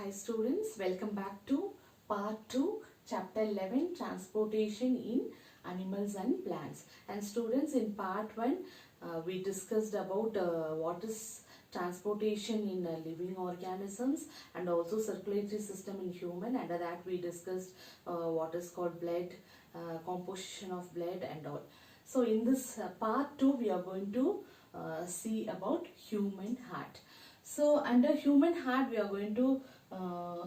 Hi students, welcome back to part 2, chapter 11, transportation in animals and plants. And students, in part 1 we discussed about what is transportation in living organisms and also circulatory system in human. Under that we discussed what is called blood, composition of blood and all. So in this part 2 we are going to see about human heart. So under human heart we are going to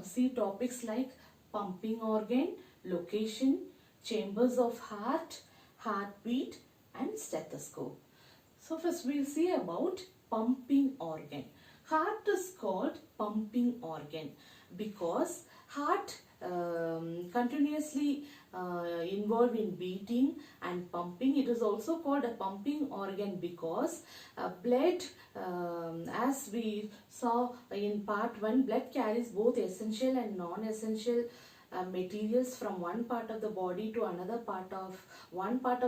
see topics like pumping organ, location, chambers of heart, heartbeat and stethoscope. So first we'll see about pumping organ. Heart is called pumping organ because heart continuously involved in beating and pumping. It is also called a pumping organ because blood, as we saw in part 1, blood carries both essential and non-essential materials from one part of the body to another part of one part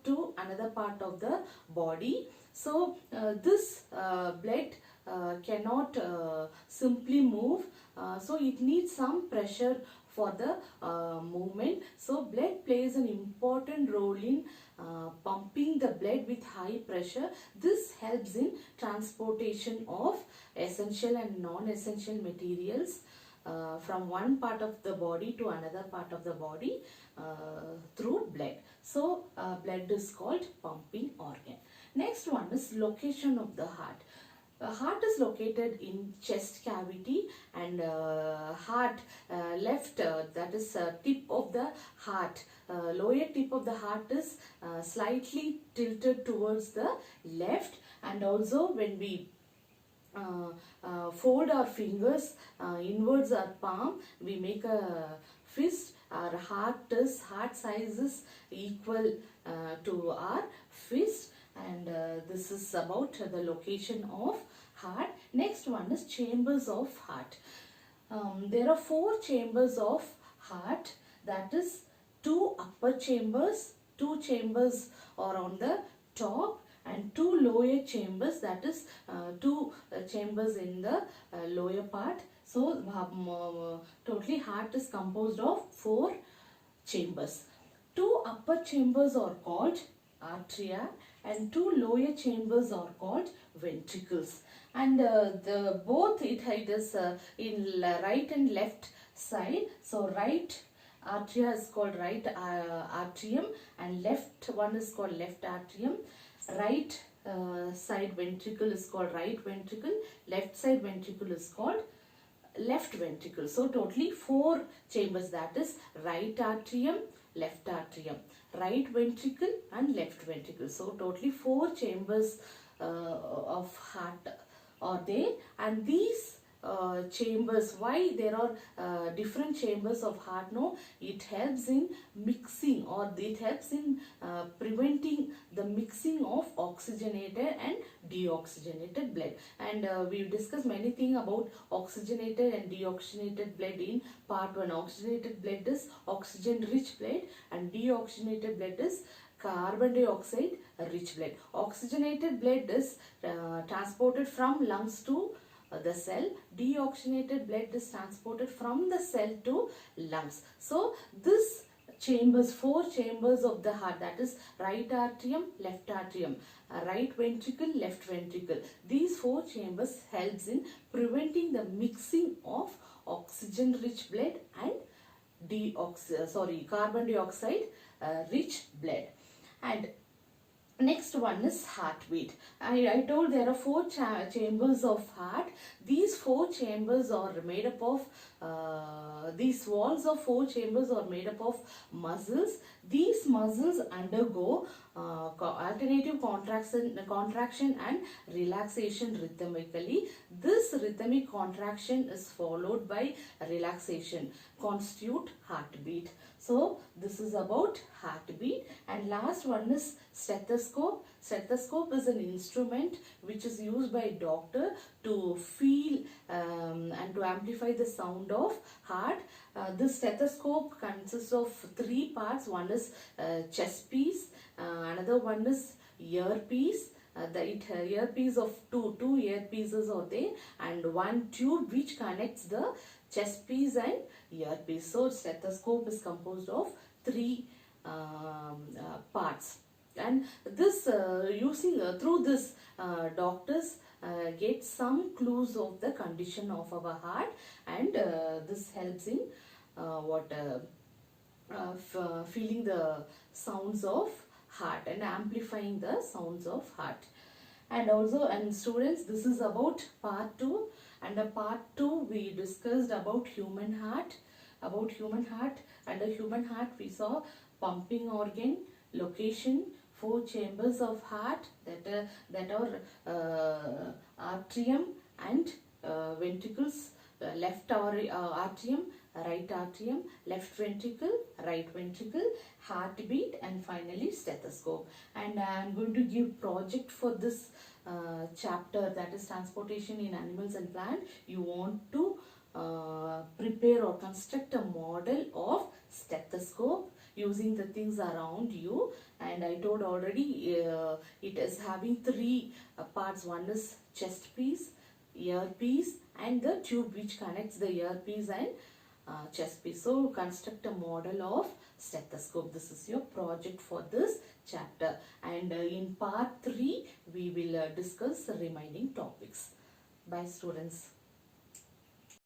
to another part of the body. So this blood cannot simply move, so it needs some pressure for the movement. So blood plays an important role in pumping the blood with high pressure. This helps in transportation of essential and non-essential materials from one part of the body to another part of the body through blood. So blood is called pumping organ. Next one is location of the heart. Heart is located in chest cavity and heart left, that is tip of the heart, lower tip of the heart is slightly tilted towards the left. And also when we fold our fingers inwards our palm, we make a fist. Our heart size is equal to our fist, and this is about the location of heart. Next one is chambers of heart. There are 4 chambers of heart, that is 2 upper chambers, 2 chambers are on the top and 2 lower chambers, that is 2 chambers in the lower part. So totally heart is composed of 4 chambers. 2 upper chambers are called atria and 2 lower chambers are called ventricles. And the both it is in right and left side. So right atria is called right atrium and left one is called left atrium. Right side ventricle is called right ventricle, left side ventricle is called left ventricle. So totally 4 chambers, that is right atrium, left atrium, right ventricle and left ventricle. So totally 4 chambers of heart are there. And these chambers, why there are different chambers of heart? No, it helps in mixing, or it helps in preventing the mixing of oxygenated and deoxygenated blood. And we've discussed many things about oxygenated and deoxygenated blood in part 1. Oxygenated blood is oxygen rich blood and deoxygenated blood is carbon dioxide rich blood. Oxygenated blood is transported from lungs to the cell. Deoxygenated blood is transported from the cell to lungs. So this chambers, 4 chambers of the heart, that is right atrium, left atrium, right ventricle, left ventricle. These 4 chambers helps in preventing the mixing of oxygen rich blood and carbon dioxide rich blood. And next one is heartbeat. I told there are 4 chambers of heart. These 4 chambers are made up of, these walls of 4 chambers are made up of muscles. These muscles undergo alternative contraction and relaxation rhythmically. This rhythmic contraction is followed by relaxation, constitute heartbeat. So this is about heartbeat. And last one is stethoscope. Stethoscope is an instrument which is used by a doctor to feel and to amplify the sound of heart. This stethoscope consists of 3 parts. One is chest piece, another one is ear piece, earpiece of two earpieces are there, and one tube which connects the chest piece and earpiece. So stethoscope is composed of three parts, and this using through this doctors get some clues of the condition of our heart, and this helps in feeling the sounds of heart and amplifying the sounds of heart. And also, and students, this is about part 2, and the part 2 we discussed about human heart. And the human heart we saw pumping organ, location, 4 chambers of heart, that are atrium and ventricles, left atrium, right atrium, left ventricle, right ventricle, heartbeat, and finally stethoscope. And I am going to give project for this chapter, that is transportation in animals and plant. You want to prepare or construct a model of stethoscope using the things around you, and I told already it is having 3 parts. One is chest piece, earpiece, and the tube which connects the earpiece and chest piece. So construct a model of stethoscope. This is your project for this chapter, and in part 3 we will discuss the remaining topics. Bye students.